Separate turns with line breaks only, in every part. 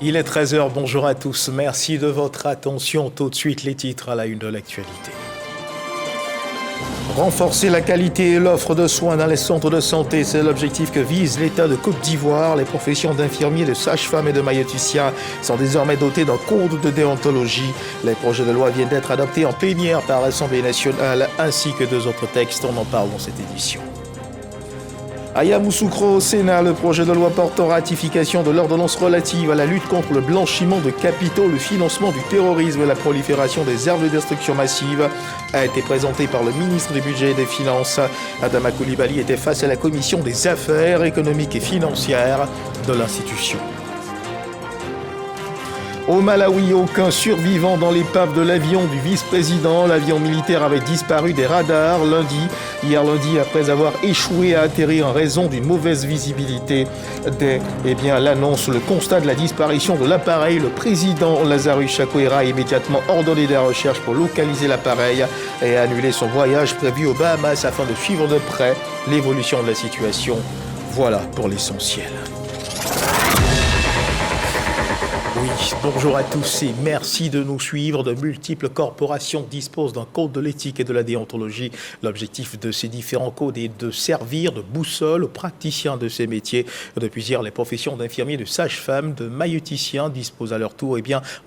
Il est 13 h, bonjour à tous, merci de votre attention. Tout de suite les titres à la une de l'actualité. Renforcer la qualité et l'offre de soins dans les centres de santé, c'est l'objectif que vise l'État de Côte d'Ivoire. Les professions d'infirmiers, de sages-femmes et de maïeuticiens sont désormais dotées d'un code de déontologie. Les projets de loi viennent d'être adoptés en plénière par l'Assemblée nationale ainsi que deux autres textes. On en parle dans cette édition. À Yamoussoukro, au Sénat, le projet de loi portant ratification de l'ordonnance relative à la lutte contre le blanchiment de capitaux, le financement du terrorisme et la prolifération des armes de destruction massive a été présenté par le ministre du Budget et des Finances. Adama Coulibaly était face à la commission des affaires économiques et financières de l'institution. Au Malawi, aucun survivant dans l'épave de l'avion du vice-président. L'avion militaire avait disparu des radars hier lundi, après avoir échoué à atterrir en raison d'une mauvaise visibilité. Dès l'annonce, le constat de la disparition de l'appareil, le président Lazarus Chakwera a immédiatement ordonné des recherches pour localiser l'appareil et a annulé son voyage prévu aux Bahamas afin de suivre de près l'évolution de la situation. Voilà pour l'essentiel. Oui, bonjour à tous et merci de nous suivre. De multiples corporations disposent d'un code de l'éthique et de la déontologie. L'objectif de ces différents codes est de servir de boussole aux praticiens de ces métiers. Depuis hier, les professions d'infirmiers, de sages-femmes, de maïeuticiens disposent à leur tour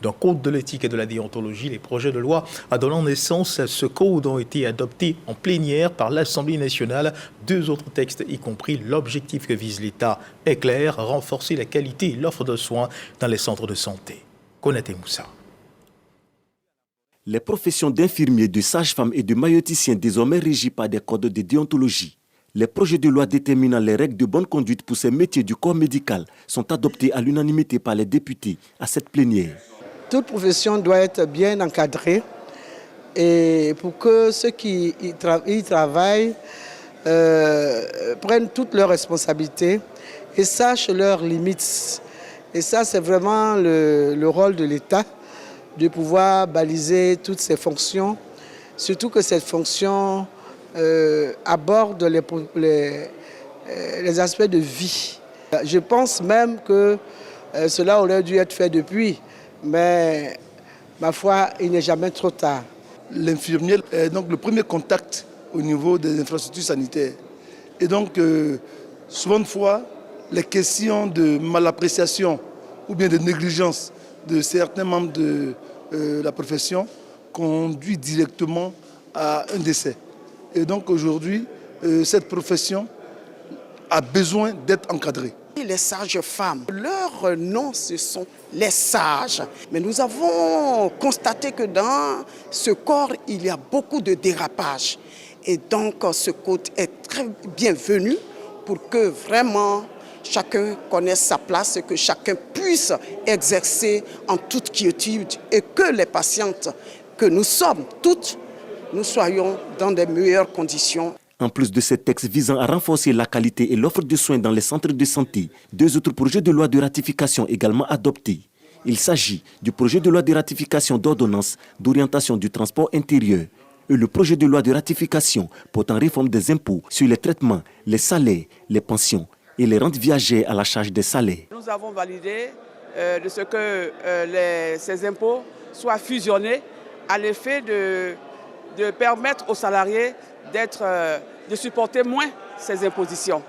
d'un code de l'éthique et de la déontologie. Les projets de loi donnant naissance à ce code ont été adoptés en plénière par l'Assemblée nationale. Deux autres textes, y compris l'objectif que vise l'État, est clair, renforcer la qualité et l'offre de soins dans les centres de santé. Konaté Moussa.
Les professions d'infirmiers, de sages-femmes et de maïeuticiens désormais régies par des codes de déontologie. Les projets de loi déterminant les règles de bonne conduite pour ces métiers du corps médical sont adoptés à l'unanimité par les députés à cette plénière.
Toute profession doit être bien encadrée et pour que ceux qui y travaillent prennent toutes leurs responsabilités et sachent leurs limites. Et ça, c'est vraiment le rôle de l'État, de pouvoir baliser toutes ces fonctions, surtout que cette fonction aborde les aspects de vie. Je pense même que cela aurait dû être fait depuis, mais ma foi, il n'est jamais trop tard.
L'infirmier est donc le premier contact au niveau des infrastructures sanitaires. Et donc, souvent de fois, les questions de malappréciation ou bien de négligence de certains membres de la profession conduit directement à un décès. Et donc aujourd'hui, cette profession a besoin d'être encadrée.
Les sages-femmes, leur nom, ce sont les sages. Mais nous avons constaté que dans ce corps, il y a beaucoup de dérapages. Et donc, ce code est très bienvenu pour que vraiment chacun connaisse sa place et que chacun puisse exercer en toute quiétude et que les patientes que nous sommes toutes, nous soyons dans des meilleures conditions.
En plus de ces textes visant à renforcer la qualité et l'offre de soins dans les centres de santé, deux autres projets de loi de ratification également adoptés. Il s'agit du projet de loi de ratification d'ordonnance d'orientation du transport intérieur et le projet de loi de ratification portant réforme des impôts sur les traitements, les salaires, les pensions et les rentes viagères à la charge des salaires.
Nous avons validé de ce que ces impôts soient fusionnés à l'effet de permettre aux salariés de supporter moins ces impositions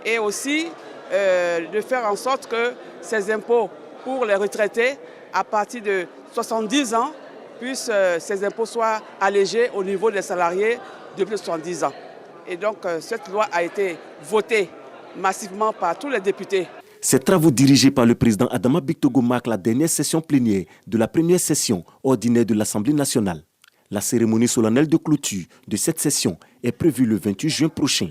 et aussi de faire en sorte que ces impôts pour les retraités à partir de 70 ans, ces impôts soient allégés au niveau des salariés de plus de 70 ans. Et donc cette loi a été votée massivement par tous les députés.
Ces travaux dirigés par le président Adama Bictogo marquent la dernière session plénière de la première session ordinaire de l'Assemblée nationale. La cérémonie solennelle de clôture de cette session est prévue le 28 juin prochain.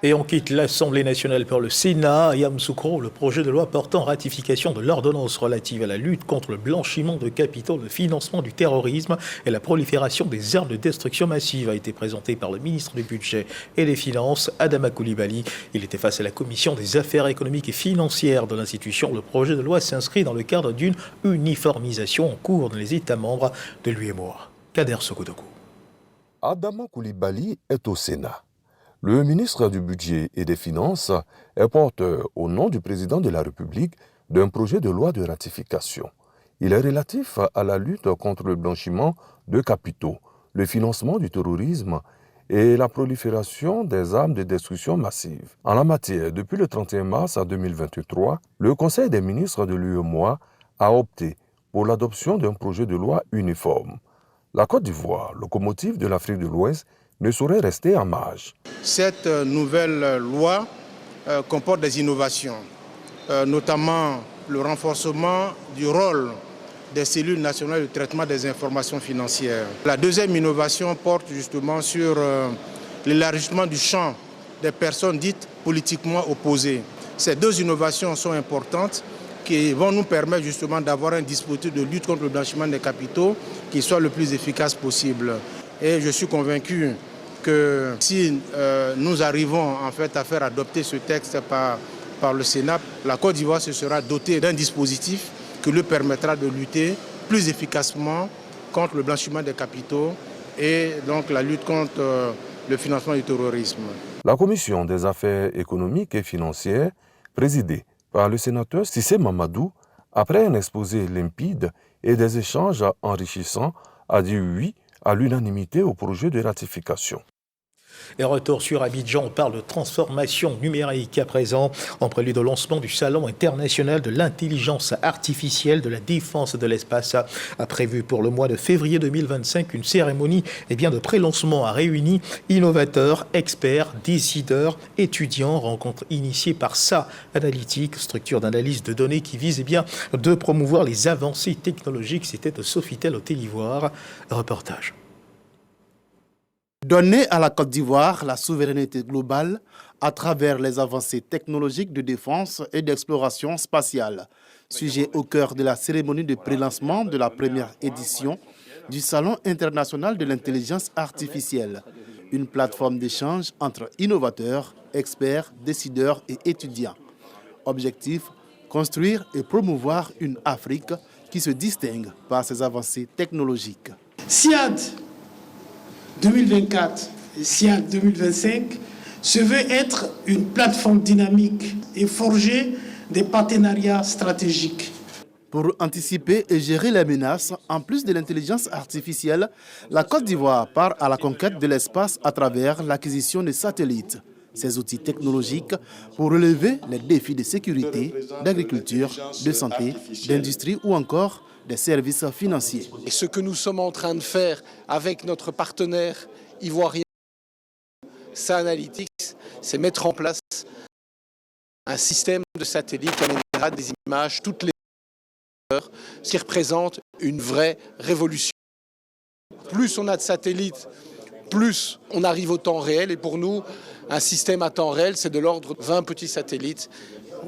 Et on quitte l'Assemblée nationale pour le Sénat. À Yamoussoukro, le projet de loi portant ratification de l'ordonnance relative à la lutte contre le blanchiment de capitaux, le financement du terrorisme et la prolifération des armes de destruction massive a été présenté par le ministre du Budget et des Finances, Adama Coulibaly. Il était face à la commission des affaires économiques et financières de l'institution. Le projet de loi s'inscrit dans le cadre d'une uniformisation en cours dans les États membres de l'UEMOA. Kader Sokodokou.
Adama Coulibaly est au Sénat. Le ministre du Budget et des Finances porte, au nom du président de la République, d'un projet de loi de ratification. Il est relatif à la lutte contre le blanchiment de capitaux, le financement du terrorisme et la prolifération des armes de destruction massive. En la matière, depuis le 31 mars 2023, le Conseil des ministres de l'UEMOA a opté pour l'adoption d'un projet de loi uniforme. La Côte d'Ivoire, locomotive de l'Afrique de l'Ouest, ne saurait rester en marge.
Cette nouvelle loi comporte des innovations, notamment le renforcement du rôle des cellules nationales de traitement des informations financières. La deuxième innovation porte justement sur l'élargissement du champ des personnes dites politiquement opposées. Ces deux innovations sont importantes qui vont nous permettre justement d'avoir un dispositif de lutte contre le blanchiment des capitaux qui soit le plus efficace possible. Et je suis convaincu que si nous arrivons en fait à faire adopter ce texte par le Sénat, la Côte d'Ivoire se sera dotée d'un dispositif qui lui permettra de lutter plus efficacement contre le blanchiment des capitaux et donc la lutte contre le financement du terrorisme.
La Commission des affaires économiques et financières, présidée par le sénateur Cissé Mamadou, après un exposé limpide et des échanges enrichissants, a dit oui à l'unanimité au projet de ratification.
Et retour sur Abidjan, on parle de transformation numérique à présent, en prélude au lancement du Salon international de l'intelligence artificielle de la défense de l'espace. A prévu pour le mois de février 2025 une cérémonie de prélancement a réuni innovateurs, experts, décideurs, étudiants, rencontre initiée par SA Analytics, structure d'analyse de données qui vise de promouvoir les avancées technologiques. C'était de Sofitel au Côte d'Ivoire. Reportage.
Donner à la Côte d'Ivoire la souveraineté globale à travers les avancées technologiques de défense et d'exploration spatiale. Sujet au cœur de la cérémonie de prélancement de la première édition du Salon international de l'intelligence artificielle. Une plateforme d'échange entre innovateurs, experts, décideurs et étudiants. Objectif, construire et promouvoir une Afrique qui se distingue par ses avancées technologiques.
SIAD 2024 et SIAD 2025 se veut être une plateforme dynamique et forger des partenariats stratégiques.
Pour anticiper et gérer les menaces, en plus de l'intelligence artificielle, la Côte d'Ivoire part à la conquête de l'espace à travers l'acquisition de satellites. Ces outils technologiques pour relever les défis de sécurité, d'agriculture, de santé, d'industrie ou encore des services financiers.
Et ce que nous sommes en train de faire avec notre partenaire ivoirien, SA Analytics, c'est mettre en place un système de satellites qui amènera des images toutes les heures, ce qui représente une vraie révolution. Plus on a de satellites, plus on arrive au temps réel. Et pour nous, un système à temps réel, c'est de l'ordre de 20 petits satellites.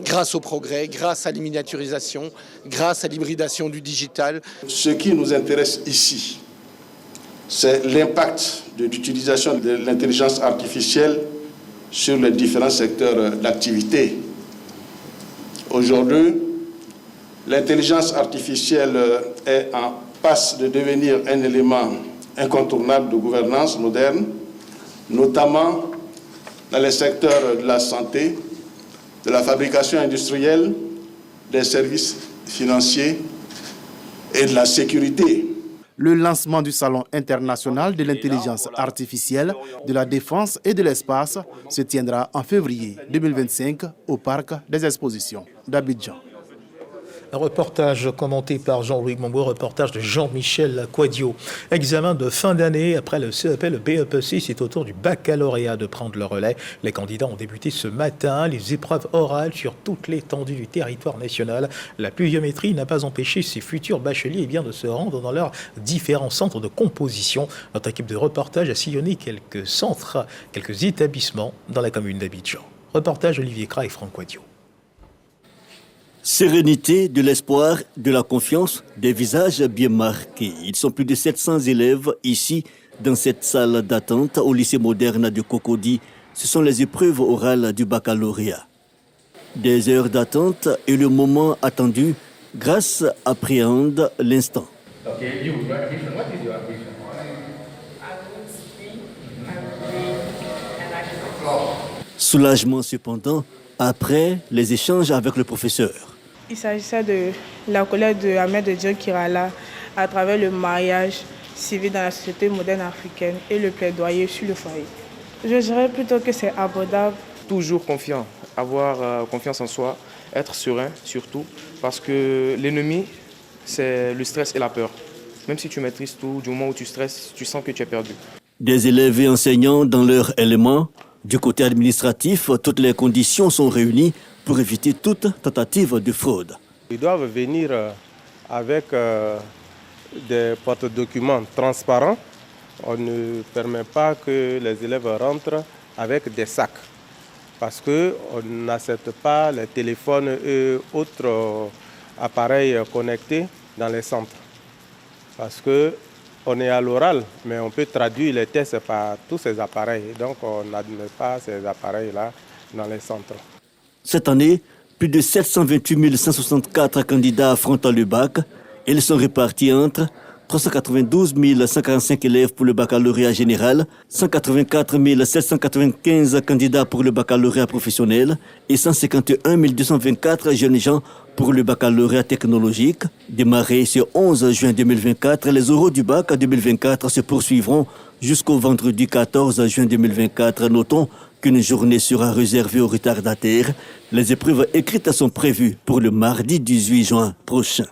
Grâce au progrès, grâce à l'imminiaturisation, grâce à l'hybridation du digital.
Ce qui nous intéresse ici, c'est l'impact de l'utilisation de l'intelligence artificielle sur les différents secteurs d'activité. Aujourd'hui, l'intelligence artificielle est en passe de devenir un élément incontournable de gouvernance moderne, notamment dans les secteurs de la santé, de la fabrication industrielle, des services financiers et de la sécurité.
Le lancement du Salon international de l'intelligence artificielle, de la défense et de l'espace se tiendra en février 2025 au Parc des Expositions d'Abidjan.
Un reportage commenté par Jean-Louis Mombo, reportage de Jean-Michel Quadio. Examen de fin d'année, après le CEP, le BEPC, c'est au tour du baccalauréat de prendre le relais. Les candidats ont débuté ce matin les épreuves orales sur toute l'étendue du territoire national. La pluviométrie n'a pas empêché ces futurs bacheliers de se rendre dans leurs différents centres de composition. Notre équipe de reportage a sillonné quelques centres, quelques établissements dans la commune d'Abidjan. Reportage Olivier Kra et Franck Quadio.
Sérénité, de l'espoir, de la confiance, des visages bien marqués. Ils sont plus de 700 élèves ici, dans cette salle d'attente au lycée moderne de Cocody. Ce sont les épreuves orales du baccalauréat. Des heures d'attente et le moment attendu, Grâce appréhende l'instant. Soulagement cependant, après les échanges avec le professeur.
Il s'agissait de la colère de Ahmed Dieng Kirala à travers le mariage civil dans la société moderne africaine et le plaidoyer sur le foyer. Je dirais plutôt que c'est abordable.
Toujours confiant, avoir confiance en soi, être serein surtout, parce que l'ennemi, c'est le stress et la peur. Même si tu maîtrises tout, du moment où tu stresses, tu sens que tu es perdu.
Des élèves et enseignants dans leur élément. Du côté administratif, toutes les conditions sont réunies pour éviter toute tentative de fraude.
Ils doivent venir avec des porte-documents transparents. On ne permet pas que les élèves rentrent avec des sacs parce qu'on n'accepte pas les téléphones et autres appareils connectés dans les centres. Parce qu'on est à l'oral, mais on peut traduire les tests par tous ces appareils. Donc on n'admet pas ces appareils-là dans les centres.
Cette année, plus de 728 164 candidats affrontent le bac. Ils sont répartis entre 392 145 élèves pour le baccalauréat général, 184 795 candidats pour le baccalauréat professionnel et 151 224 jeunes gens pour le baccalauréat technologique. Démarrés ce 11 juin 2024, les oraux du bac 2024 se poursuivront jusqu'au vendredi 14 juin 2024. Notons qu'une journée sera réservée aux retardataires. Les épreuves écrites sont prévues pour le mardi 18 juin prochain.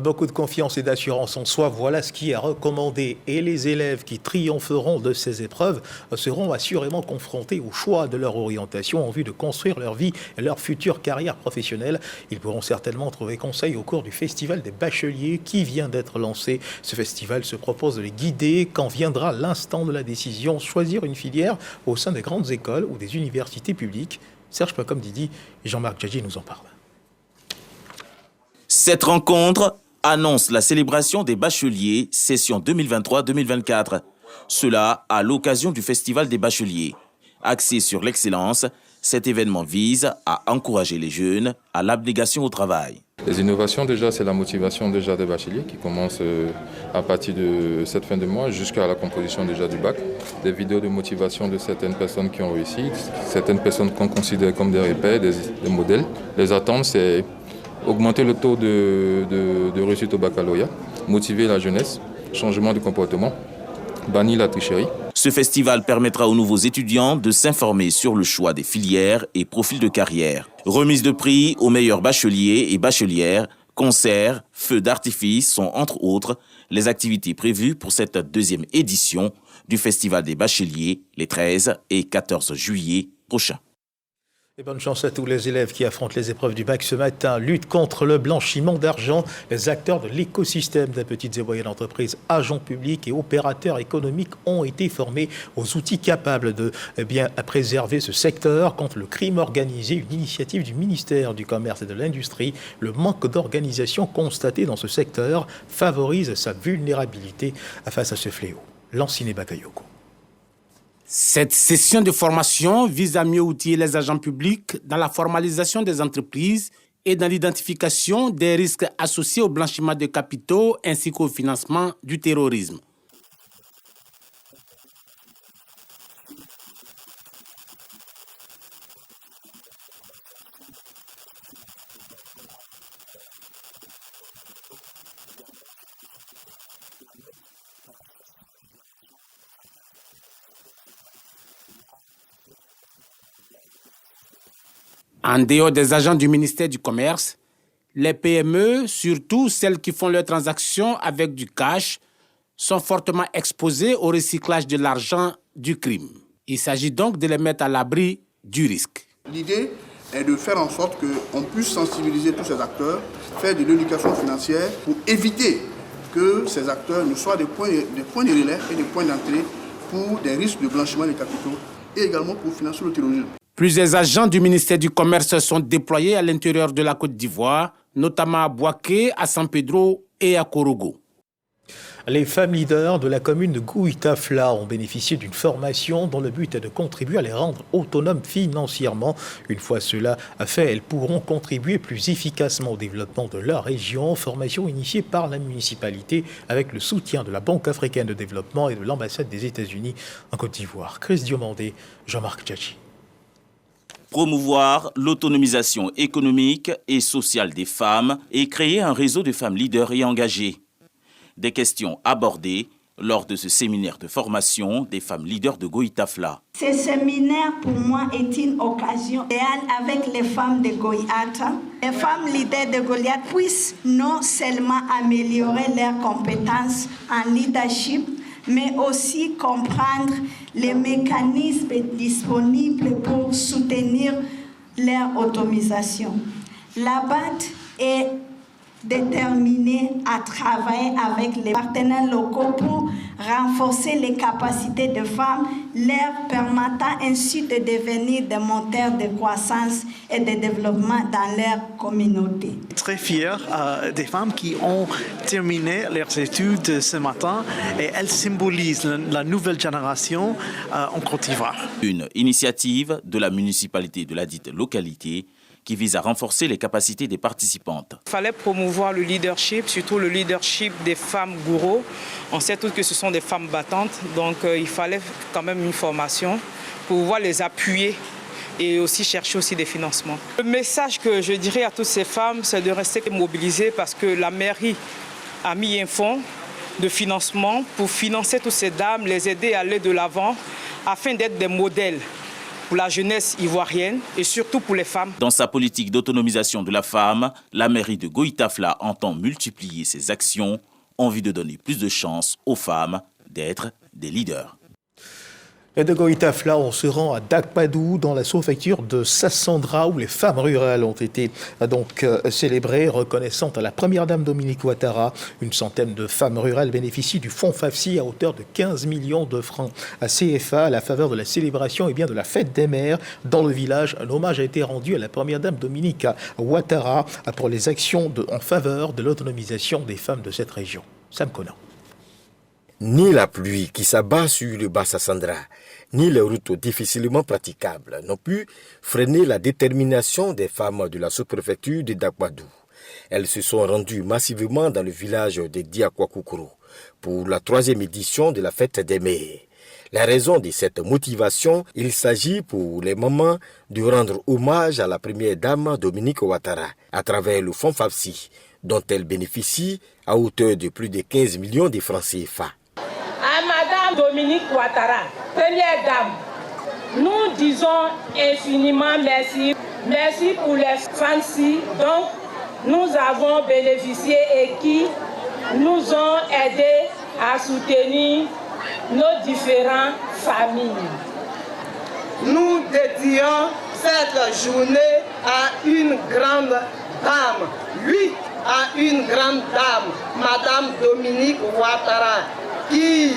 Beaucoup de confiance et d'assurance en soi, voilà ce qui est recommandé. Et les élèves qui triompheront de ces épreuves seront assurément confrontés au choix de leur orientation en vue de construire leur vie et leur future carrière professionnelle. Ils pourront certainement trouver conseil au cours du Festival des bacheliers qui vient d'être lancé. Ce festival se propose de les guider quand viendra l'instant de la décision, choisir une filière au sein des grandes écoles ou des universités publiques. Serge Pacom Didi et Jean-Marc Djadji nous en parlent.
Cette rencontre annonce la célébration des bacheliers, session 2023-2024. Cela à l'occasion du Festival des bacheliers. Axé sur l'excellence, cet événement vise à encourager les jeunes à l'abnégation au travail.
Les innovations, déjà, c'est la motivation déjà des bacheliers qui commence à partir de cette fin de mois jusqu'à la composition déjà du bac. Des vidéos de motivation de certaines personnes qui ont réussi, certaines personnes qu'on considère comme des repères, des modèles. Les attentes, c'est augmenter le taux de réussite au baccalauréat, motiver la jeunesse, changement de comportement, bannir la tricherie.
Ce festival permettra aux nouveaux étudiants de s'informer sur le choix des filières et profils de carrière. Remise de prix aux meilleurs bacheliers et bachelières, concerts, feux d'artifice sont entre autres les activités prévues pour cette deuxième édition du Festival des bacheliers les 13 et 14 juillet prochains.
Et bonne chance à tous les élèves qui affrontent les épreuves du bac ce matin. Lutte contre le blanchiment d'argent. Les acteurs de l'écosystème des petites et moyennes entreprises, agents publics et opérateurs économiques ont été formés aux outils capables de préserver ce secteur contre le crime organisé. Une initiative du ministère du Commerce et de l'Industrie. Le manque d'organisation constaté dans ce secteur favorise sa vulnérabilité face à ce fléau. Lanciné Bakayoko.
Cette session de formation vise à mieux outiller les agents publics dans la formalisation des entreprises et dans l'identification des risques associés au blanchiment de capitaux ainsi qu'au financement du terrorisme. En dehors des agents du ministère du Commerce, les PME, surtout celles qui font leurs transactions avec du cash, sont fortement exposées au recyclage de l'argent du crime. Il s'agit donc de les mettre à l'abri du risque.
L'idée est de faire en sorte qu'on puisse sensibiliser tous ces acteurs, faire de l'éducation financière pour éviter que ces acteurs ne soient des points de relais et des points d'entrée pour des risques de blanchiment des capitaux et également pour financer le terrorisme.
Plusieurs agents du ministère du Commerce sont déployés à l'intérieur de la Côte d'Ivoire, notamment à Bouaké, à San Pedro et à Korogo.
Les femmes leaders de la commune de Gouïtafla ont bénéficié d'une formation dont le but est de contribuer à les rendre autonomes financièrement. Une fois cela fait, elles pourront contribuer plus efficacement au développement de leur région. Formation initiée par la municipalité avec le soutien de la Banque africaine de développement et de l'ambassade des États-Unis en Côte d'Ivoire. Chris Diomandé, Jean-Marc Djadji.
promouvoir l'autonomisation économique et sociale des femmes et créer un réseau de femmes leaders et engagées. Des questions abordées lors de ce séminaire de formation des femmes leaders de Goïtafla.
Ce séminaire, pour moi, est une occasion idéale avec les femmes de Goïata. Les femmes leaders de Goliath puissent non seulement améliorer leurs compétences en leadership, mais aussi comprendre les mécanismes disponibles pour soutenir leur autonomisation. La BAD est déterminée à travailler avec les partenaires locaux pour renforcer les capacités des femmes, leur permettant ainsi de devenir des moteurs de croissance et de développement dans leur communauté.
Très fière des femmes qui ont terminé leurs études ce matin et elles symbolisent la nouvelle génération en Côte d'Ivoire.
Une initiative de la municipalité de la dite localité qui vise à renforcer les capacités des participantes.
Il fallait promouvoir le leadership, surtout le leadership des femmes gourous. On sait tous que ce sont des femmes battantes, donc il fallait quand même une formation pour pouvoir les appuyer et aussi chercher aussi des financements. Le message que je dirais à toutes ces femmes, c'est de rester mobilisées parce que la mairie a mis un fonds de financement pour financer toutes ces dames, les aider à aller de l'avant afin d'être des modèles pour la jeunesse ivoirienne et surtout pour les femmes.
Dans sa politique d'autonomisation de la femme, la mairie de Goïtafla entend multiplier ses actions en vue de donner plus de chances aux femmes d'être des leaders.
Et de Goïtafla, on se rend à Dakpadou, dans la sous-préfecture de Sassandra, où les femmes rurales ont été célébrées, reconnaissant à la première dame Dominique Ouattara. Une centaine de femmes rurales bénéficient du fonds FAFSI à hauteur de 15 millions de francs à CFA à la faveur de la célébration de la fête des mères. Dans le village, un hommage a été rendu à la première dame Dominique Ouattara pour les actions en faveur de l'autonomisation des femmes de cette région. Sam Conan.
Ni la pluie qui s'abat sur le Bas-Sassandra, ni les routes difficilement praticables n'ont pu freiner la détermination des femmes de la sous-préfecture de Dakpadou. Elles se sont rendues massivement dans le village de Diakwakoukro pour la 3e édition de la fête des mères. La raison de cette motivation, il s'agit pour les mamans de rendre hommage à la première dame Dominique Ouattara à travers le fonds FAFSI, dont elle bénéficie à hauteur de plus de 15 millions de francs CFA.
À Madame Dominique Ouattara, première dame, nous disons infiniment merci. Merci pour les FAFSI dont nous avons bénéficié et qui nous ont aidés à soutenir nos différentes familles.
Nous dédions cette journée à une grande dame, oui, à une grande dame, Madame Dominique Ouattara, qui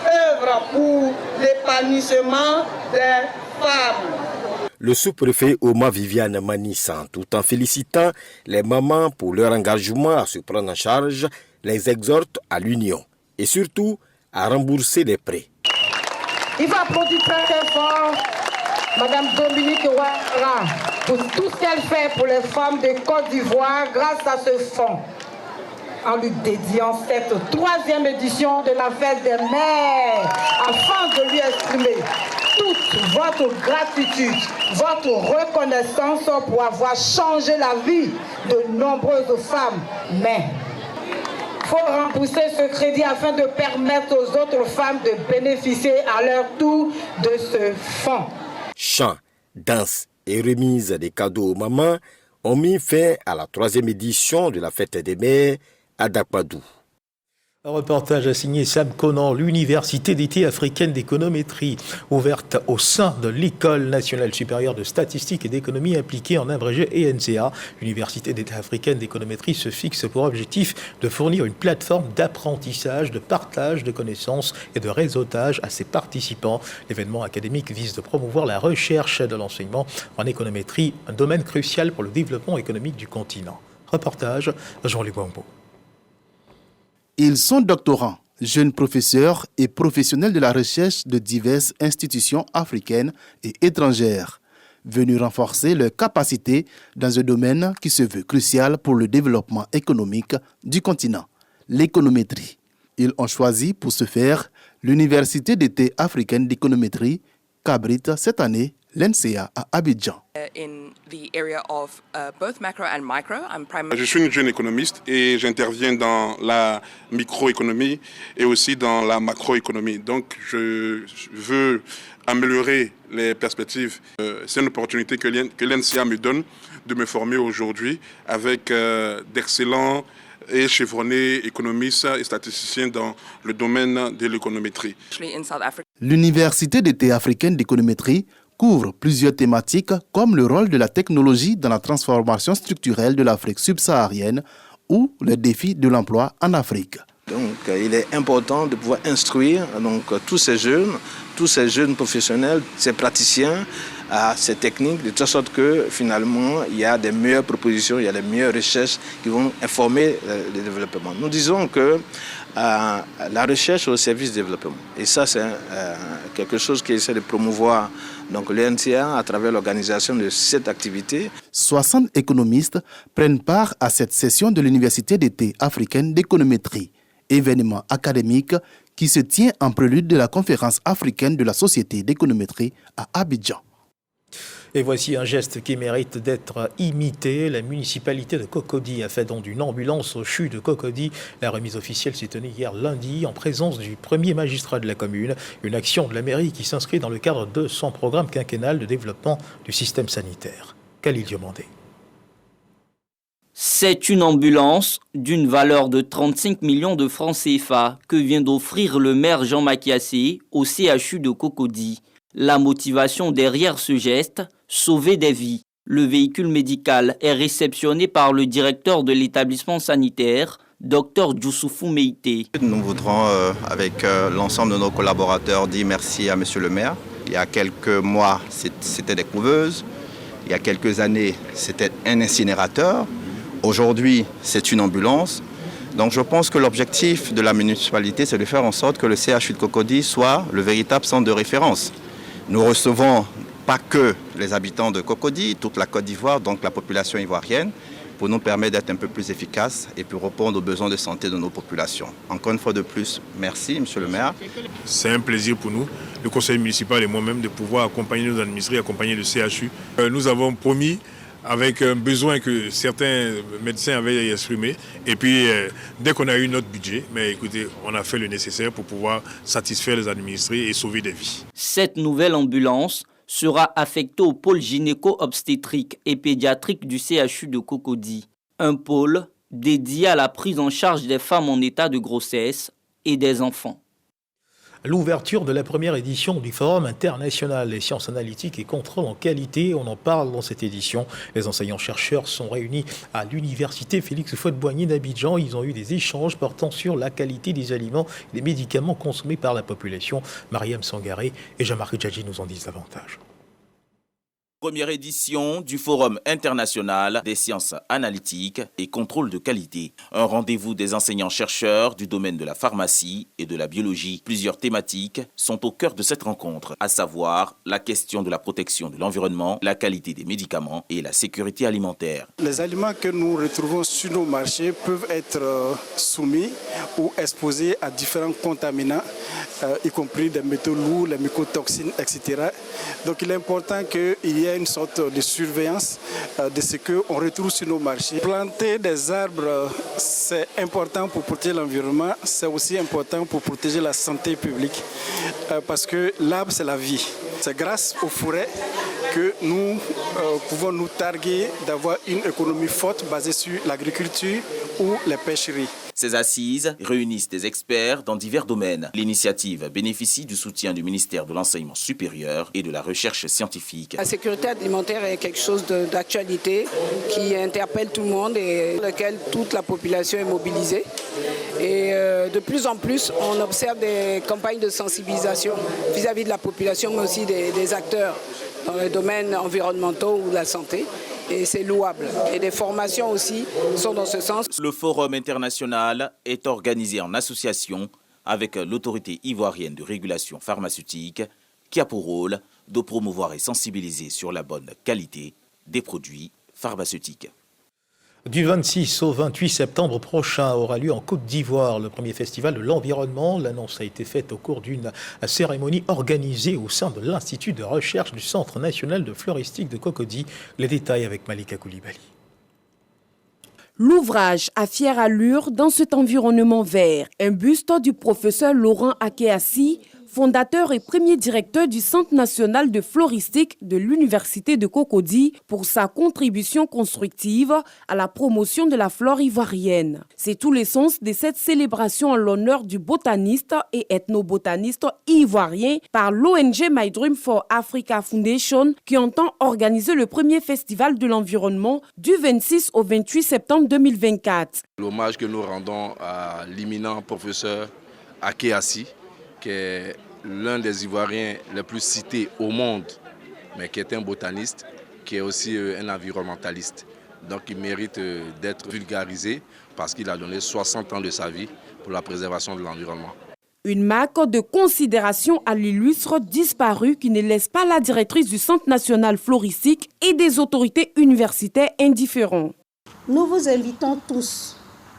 œuvre pour l'épanouissement des femmes.
Le sous-préfet Oma Viviane Manissan, tout en félicitant les mamans pour leur engagement à se prendre en charge, les exhorte à l'union et surtout à rembourser les prêts.
Il va applaudir très fort Madame Dominique Ouattara pour tout ce qu'elle fait pour les femmes de Côte d'Ivoire grâce à ce fonds. En lui dédiant cette 3e édition de la fête des mères, afin de lui exprimer toute votre gratitude, votre reconnaissance pour avoir changé la vie de nombreuses femmes. Mais il faut rembourser ce crédit afin de permettre aux autres femmes de bénéficier à leur tour de ce fonds.
Chants, danses et remises des cadeaux aux mamans ont mis fin à la 3e édition de la fête des mères à Dakpadou.
Un reportage a signé Sam Conan. L'Université d'été africaine d'économétrie, ouverte au sein de l'École nationale supérieure de statistique et d'économie impliquée en abrégé ENCA. L'Université d'été africaine d'économétrie se fixe pour objectif de fournir une plateforme d'apprentissage, de partage de connaissances et de réseautage à ses participants. L'événement académique vise de promouvoir la recherche de l'enseignement en économétrie, un domaine crucial pour le développement économique du continent. Reportage Jean-Louis Wangbo.
Ils sont doctorants, jeunes professeurs et professionnels de la recherche de diverses institutions africaines et étrangères, venus renforcer leurs capacités dans un domaine qui se veut crucial pour le développement économique du continent, l'économétrie. Ils ont choisi pour ce faire l'Université d'été africaine d'économétrie, qu'abrite cette année l'NCA à Abidjan.
Je suis une jeune économiste et j'interviens dans la microéconomie et aussi dans la macroéconomie. Donc je veux améliorer les perspectives. C'est une opportunité que l'NCA me donne de me former aujourd'hui avec d'excellents et chevronnés économistes et statisticiens dans le domaine de l'économétrie.
L'Université d'été africaine d'économétrie couvre plusieurs thématiques comme le rôle de la technologie dans la transformation structurelle de l'Afrique subsaharienne ou les défis de l'emploi en Afrique.
Donc, il est important de pouvoir instruire tous ces jeunes professionnels, ces praticiens, à ces techniques, de telle sorte que finalement, il y a des meilleures propositions, il y a des meilleures recherches qui vont informer le développement. Nous disons que la recherche au service du développement, et ça c'est quelque chose qui essaie de promouvoir l'NCA à travers l'organisation de cette activité.
60 économistes prennent part à cette session de l'Université d'été africaine d'économétrie, événement académique qui se tient en prélude de la conférence africaine de la société d'économétrie à Abidjan.
Et voici un geste qui mérite d'être imité. La municipalité de Cocody a fait don d'une ambulance au CHU de Cocody. La remise officielle s'est tenue hier lundi en présence du premier magistrat de la commune. Une action de la mairie qui s'inscrit dans le cadre de son programme quinquennal de développement du système sanitaire. Khalil Diomandé.
C'est une ambulance d'une valeur de 35 millions de francs CFA que vient d'offrir le maire Jean Makiassé au CHU de Cocody. La motivation derrière ce geste, sauver des vies. Le véhicule médical est réceptionné par le directeur de l'établissement sanitaire, Dr Djoussoufou Meïté.
Nous voudrons, avec l'ensemble de nos collaborateurs, dire merci à Monsieur le maire. Il y a quelques mois, c'était des couveuses. Il y a quelques années, c'était un incinérateur. Aujourd'hui, c'est une ambulance. Donc je pense que l'objectif de la municipalité, c'est de faire en sorte que le CHU de Cocody soit le véritable centre de référence. Nous recevons pas que les habitants de Cocody, toute la Côte d'Ivoire, donc la population ivoirienne, pour nous permettre d'être un peu plus efficaces et pour répondre aux besoins de santé de nos populations. Encore une fois de plus, merci Monsieur le maire.
C'est un plaisir pour nous, le conseil municipal et moi-même, de pouvoir accompagner nos administrés, accompagner le CHU. Nous avons promis, avec un besoin que certains médecins avaient exprimé. Et puis, dès qu'on a eu notre budget, mais écoutez, on a fait le nécessaire pour pouvoir satisfaire les administrés et sauver des vies.
Cette nouvelle ambulance sera affectée au pôle gynéco-obstétrique et pédiatrique du CHU de Cocody. Un pôle dédié à la prise en charge des femmes en état de grossesse et des enfants.
L'ouverture de la première édition du Forum international des sciences analytiques et contrôle en qualité. On en parle dans cette édition. Les enseignants-chercheurs sont réunis à l'université Félix Houphouët-Boigny d'Abidjan. Ils ont eu des échanges portant sur la qualité des aliments et des médicaments consommés par la population. Mariam Sangaré et Jean-Marc Djadji nous en disent davantage.
Première édition du Forum international des sciences analytiques et contrôle de qualité. Un rendez-vous des enseignants-chercheurs du domaine de la pharmacie et de la biologie. Plusieurs thématiques sont au cœur de cette rencontre, à savoir la question de la protection de l'environnement, la qualité des médicaments et la sécurité alimentaire.
Les aliments que nous retrouvons sur nos marchés peuvent être soumis ou exposés à différents contaminants, y compris des métaux lourds, les mycotoxines, etc. Donc il est important qu'il y ait une sorte de surveillance de ce qu'on retrouve sur nos marchés. Planter des arbres, c'est important pour protéger l'environnement, c'est aussi important pour protéger la santé publique, parce que l'arbre, c'est la vie. C'est grâce aux forêts que nous pouvons nous targuer d'avoir une économie forte basée sur l'agriculture ou les pêcheries.
Ces assises réunissent des experts dans divers domaines. L'initiative bénéficie du soutien du ministère de l'Enseignement supérieur et de la Recherche scientifique.
La sécurité alimentaire est quelque chose d'actualité qui interpelle tout le monde et dans lequel toute la population est mobilisée. Et de plus en plus, on observe des campagnes de sensibilisation vis-à-vis de la population, mais aussi des acteurs dans les domaines environnementaux ou de la santé. Et c'est louable. Et des formations aussi sont dans ce sens.
Le Forum international est organisé en association avec l'autorité ivoirienne de régulation pharmaceutique qui a pour rôle de promouvoir et sensibiliser sur la bonne qualité des produits pharmaceutiques.
Du 26 au 28 septembre prochain aura lieu en Côte d'Ivoire le premier festival de l'environnement. L'annonce a été faite au cours d'une cérémonie organisée au sein de l'Institut de recherche du Centre national de floristique de Cocody. Les détails avec Malika Koulibaly.
L'ouvrage a fière allure dans cet environnement vert. Un buste du professeur Laurent Akeassi, fondateur et premier directeur du Centre national de floristique de l'Université de Cocody, pour sa contribution constructive à la promotion de la flore ivoirienne. C'est tout l'essence de cette célébration en l'honneur du botaniste et ethnobotaniste ivoirien par l'ONG My Dream for Africa Foundation, qui entend organiser le premier festival de l'environnement du 26 au 28 septembre 2024.
L'hommage que nous rendons à l'imminent professeur Akeassi, qui est l'un des Ivoiriens les plus cités au monde, mais qui est un botaniste, qui est aussi un environnementaliste. Donc il mérite d'être vulgarisé parce qu'il a donné 60 ans de sa vie pour la préservation de l'environnement.
Une marque de considération à l'illustre disparu qui ne laisse pas la directrice du Centre national floristique et des autorités universitaires indifférents.
Nous vous invitons tous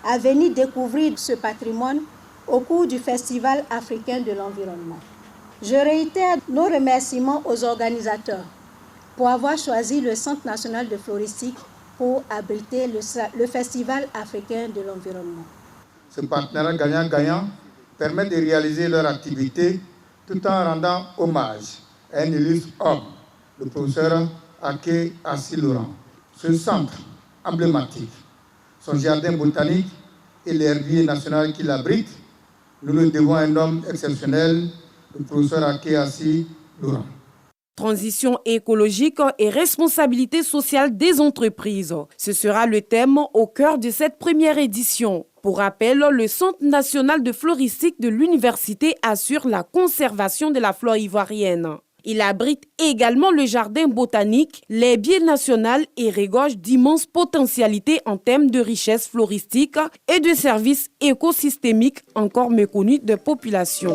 à venir découvrir ce patrimoine au cours du Festival africain de l'environnement. Je réitère nos remerciements aux organisateurs pour avoir choisi le Centre national de floristique pour abriter le Festival africain de l'environnement.
Ce partenariat gagnant-gagnant permet de réaliser leur activité tout en rendant hommage à un illustre homme, le professeur Akeassi Laurent. Ce centre emblématique, son jardin botanique et l'herbier national qui l'abrite, nous le devons à un homme exceptionnel, le professeur Akeassi Laurent.
Transition écologique et responsabilité sociale des entreprises. Ce sera le thème au cœur de cette première édition. Pour rappel, le Centre national de floristique de l'université assure la conservation de la flore ivoirienne. Il abrite également le jardin botanique, l'herbier national et regorge d'immenses potentialités en termes de richesse floristique et de services écosystémiques encore méconnus des populations.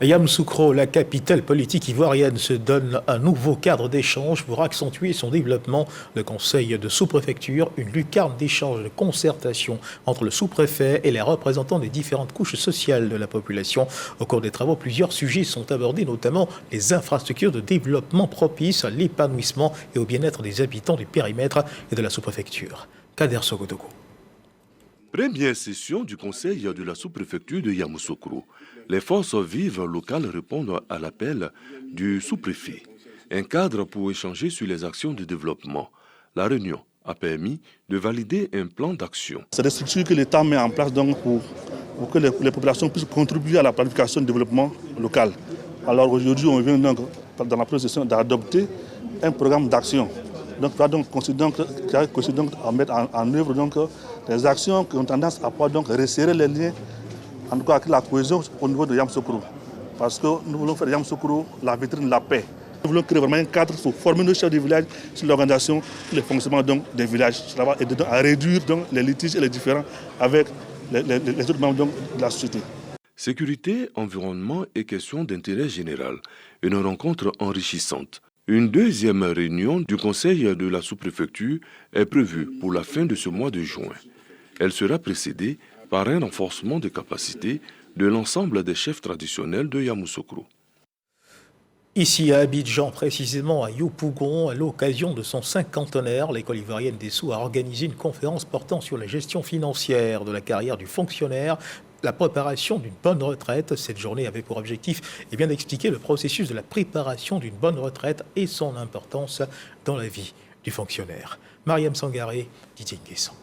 Yamoussoukro, la capitale politique ivoirienne, se donne un nouveau cadre d'échange pour accentuer son développement. Le conseil de sous-préfecture, une lucarne d'échange de concertation entre le sous-préfet et les représentants des différentes couches sociales de la population. Au cours des travaux, plusieurs sujets sont abordés, notamment les infrastructures de développement propices à l'épanouissement et au bien-être des habitants du périmètre et de la sous-préfecture. Kader Sogodogo.
Première session du conseil de la sous-préfecture de Yamoussoukro. Les forces vives locales répondent à l'appel du sous-préfet. Un cadre pour échanger sur les actions de développement. La réunion a permis de valider un plan d'action.
C'est des structures que l'État met en place donc pour que les populations puissent contribuer à la planification du développement local. Alors aujourd'hui, on vient donc, dans la première session, d'adopter un programme d'action. Donc, qui a consisté à mettre en œuvre donc, des actions qui ont tendance à pouvoir donc resserrer les liens, en tout cas avec la cohésion au niveau de Yamoussoukro. Parce que nous voulons faire de Yamoussoukro la vitrine de la paix. Nous voulons créer vraiment un cadre pour former nos chefs de village sur l'organisation, sur le fonctionnement donc, des villages. Cela va aider à réduire donc, les litiges et les différends avec les autres membres donc, de la société.
Sécurité, environnement et questions d'intérêt général. Une rencontre enrichissante. Une deuxième réunion du conseil de la sous-préfecture est prévue pour la fin de ce mois de juin. Elle sera précédée par un renforcement des capacités de l'ensemble des chefs traditionnels de Yamoussoukro.
Ici à Abidjan, précisément à Yopougon, à l'occasion de son 50e, l'école ivoirienne des Sceaux a organisé une conférence portant sur la gestion financière de la carrière du fonctionnaire, la préparation d'une bonne retraite. Cette journée avait pour objectif d'expliquer le processus de la préparation d'une bonne retraite et son importance dans la vie du fonctionnaire. Mariam Sangaré, Didier Nguessan.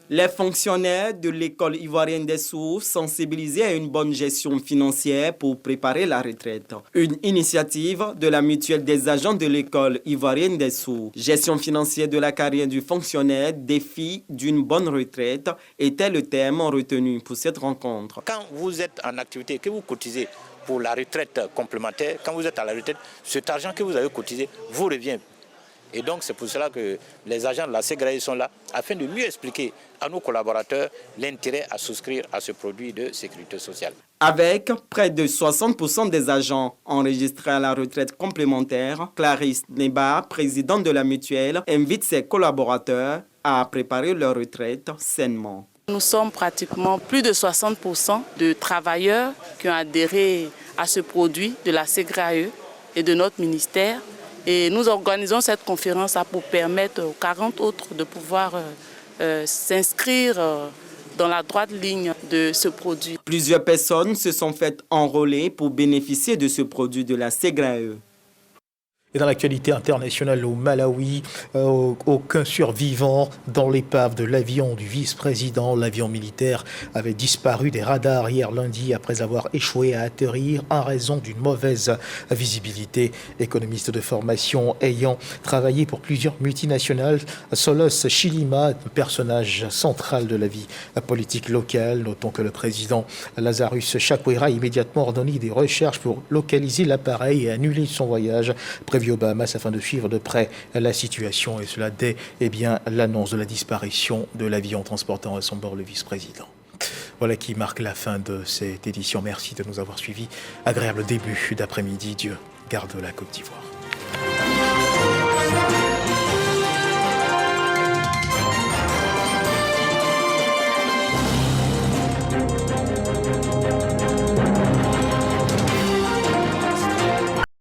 Les fonctionnaires de l'école ivoirienne des Sceaux sensibilisés à une bonne gestion financière pour préparer la retraite. Une initiative de la mutuelle des agents de l'école ivoirienne des Sceaux. Gestion financière de la carrière du fonctionnaire, défi d'une bonne retraite était le thème retenu pour cette rencontre.
Quand vous êtes en activité, que vous cotisez pour la retraite complémentaire, quand vous êtes à la retraite, cet argent que vous avez cotisé vous revient. Et donc c'est pour cela que les agents de la SEGRAE sont là, afin de mieux expliquer à nos collaborateurs l'intérêt à souscrire à ce produit de sécurité sociale.
Avec près de 60% des agents enregistrés à la retraite complémentaire, Clarisse Neba, présidente de la mutuelle, invite ses collaborateurs à préparer leur retraite sainement.
Nous sommes pratiquement plus de 60% de travailleurs qui ont adhéré à ce produit de la SEGRAE et de notre ministère. Et nous organisons cette conférence pour permettre aux 40 autres de pouvoir s'inscrire dans la droite ligne de ce produit.
Plusieurs personnes se sont faites enrôler pour bénéficier de ce produit de la SEGRAE.
Et dans l'actualité internationale au Malawi, aucun survivant dans l'épave de l'avion du vice-président. L'avion militaire avait disparu des radars hier lundi après avoir échoué à atterrir en raison d'une mauvaise visibilité. Économiste de formation ayant travaillé pour plusieurs multinationales, Solos Chilima, personnage central de la vie politique locale. Notons que le président Lazarus Chakwera a immédiatement ordonné des recherches pour localiser l'appareil et annuler son voyage prévu aux Bahamas afin de suivre de près la situation, et cela dès l'annonce de la disparition de l'avion transportant à son bord le vice-président. Voilà qui marque la fin de cette édition. Merci de nous avoir suivis. Agréable début d'après-midi. Dieu garde la Côte d'Ivoire.